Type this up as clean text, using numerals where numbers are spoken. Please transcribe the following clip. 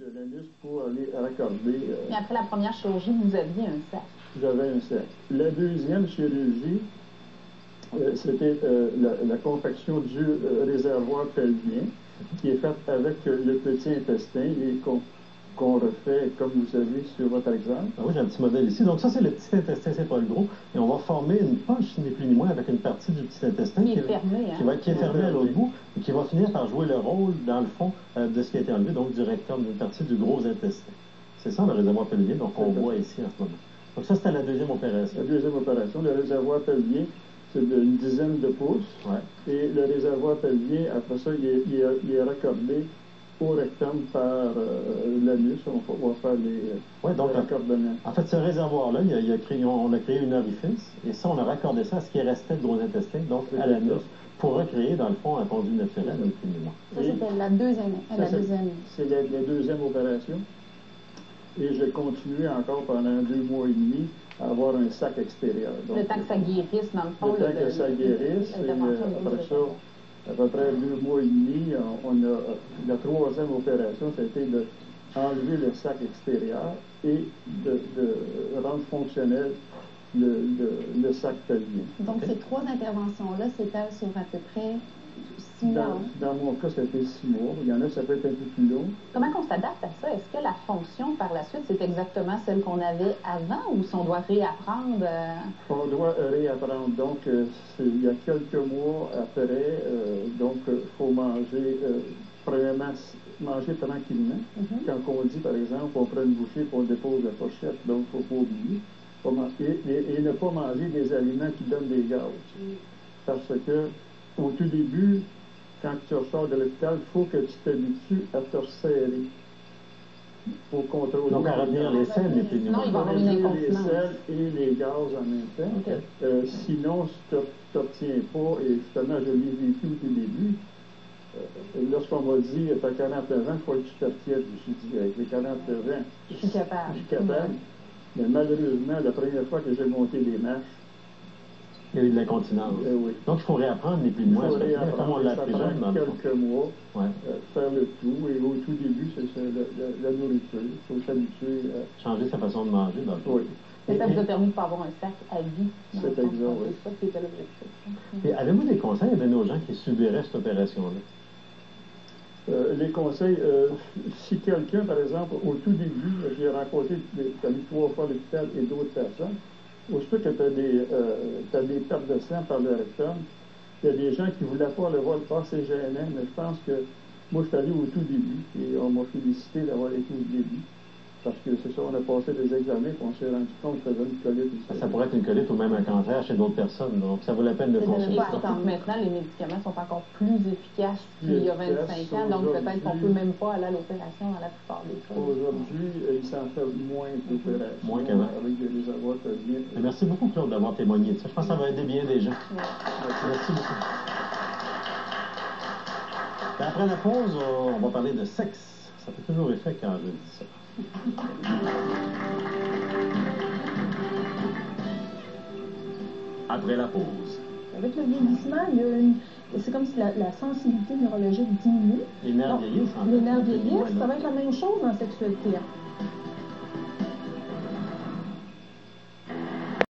de l'anus pour aller raccorder. Mais après la première chirurgie, vous aviez un sac. J'avais un sac. La deuxième chirurgie, c'était la confection du réservoir pelvien, qui est faite avec le petit intestin et qu'on refait, comme vous avez sur votre exemple. Ah oui, j'ai un petit modèle ici. Donc ça, c'est le petit intestin, c'est pas le gros. Et on va former une poche, ni plus ni moins, avec une partie du petit intestin qui est fermée, qui est fermée à l'autre bout et qui va finir par jouer le rôle, dans le fond, de ce qui a été enlevé, donc du rectum, d'une partie du gros intestin. C'est ça, le réservoir pelvien, donc on voit ici en ce moment. Donc ça, c'était la deuxième opération. La deuxième opération, le réservoir pelvien, c'est d'une dizaine de pouces. Ouais. Et le réservoir pelvien, après ça, il est raccordé au rectum par l'anus. On va faire les raccordements. En fait, ce réservoir-là, on a créé une orifice, et ça, on a raccordé ça à ce qui restait de gros intestin, donc à l'anus, pour recréer, dans le fond, un conduit naturel. Ça, c'était la deuxième. C'est la deuxième opération. Et j'ai continué encore pendant 2 mois et demi à avoir un sac extérieur. Donc, le temps que ça guérisse, dans le fond. Le temps que ça guérisse. Et après ça, à peu près 2 mois et demi, la troisième opération, c'était d'enlever le sac extérieur et de rendre fonctionnel le sac pelvien. Donc, ces 3 interventions-là s'étalent sur à peu près 6 mois. Dans mon cas, c'était 6 mois. Il y en a, ça peut être un peu plus long. Comment on s'adapte à ça? Est-ce que la fonction, par la suite, c'est exactement celle qu'on avait avant ou si on doit réapprendre? On doit réapprendre. Donc, il y a quelques mois après, donc, il faut manger, premièrement, manger tranquillement. Quand on dit, par exemple, on prend une bouchée et on dépose la fourchette, donc il ne faut pas oublier. Et ne pas manger des aliments qui donnent des gaz. Parce que, au tout début, quand tu ressors de l'hôpital, il faut que tu t'habitues à te resserrer pour contrôler. Donc, à retenir les selles, et puis non, il va avoir une incontinence. Les selles et les gaz en même temps. Okay. Sinon, si tu ne t'obtiens pas, et justement, je l'ai vécu au tout début, lorsqu'on m'a dit, tu as 49 ans, il faut que tu t'obtiennes. Je me suis dit, avec les 49 ans, je suis capable. Mais malheureusement, la première fois que j'ai monté les marches, il y a eu de l'incontinence. Oui. Donc, il faut réapprendre, ni plus ni moins, comme on l'a appris jeune. Ça prend quelques mois, faire le tout. Et au tout début, c'est la nourriture. Il faut s'habituer à changer sa façon de manger, dans le fond. Oui. Et ça vous a permis de ne pas avoir un sac à vie. C'est exact, oui. Ça, c'était l'objectif. Et avez-vous des conseils à donner aux gens qui subiraient cette opération-là? Les conseils, si quelqu'un, par exemple, au tout début, j'ai rencontré 3 fois à l'hôpital et d'autres personnes, aussitôt que tu as des pertes de sang par le rectum, il y a des gens qui ne voulaient pas le voir, c'est gênant, mais je pense que moi, je suis allé au tout début et on m'a félicité d'avoir été au début. Parce que c'est ça, on a passé des examens et on s'est rendu compte que ça faisait une colite. Ça pourrait être une colite ou même un cancer chez d'autres personnes, donc ça vaut la peine de consulter. Maintenant, les médicaments sont encore plus efficaces qu'il y a 25 ans, donc peut-être qu'on ne peut même pas aller à l'opération dans la plupart des cas. Aujourd'hui, il s'en fait moins d'opérations. Moins qu'avant. Avec des réservoirs pelviens. Merci beaucoup, Claude, d'avoir témoigné de ça. Je pense que ça va aider bien des gens. Merci beaucoup. Après la pause, on va parler de sexe. Ça fait toujours effet quand je dis ça. Après la pause. Avec le vieillissement, c'est comme si la sensibilité neurologique diminue. Les nerfs vieillissent. Les nerfs vieillissent, ça va être la même chose dans la sexualité.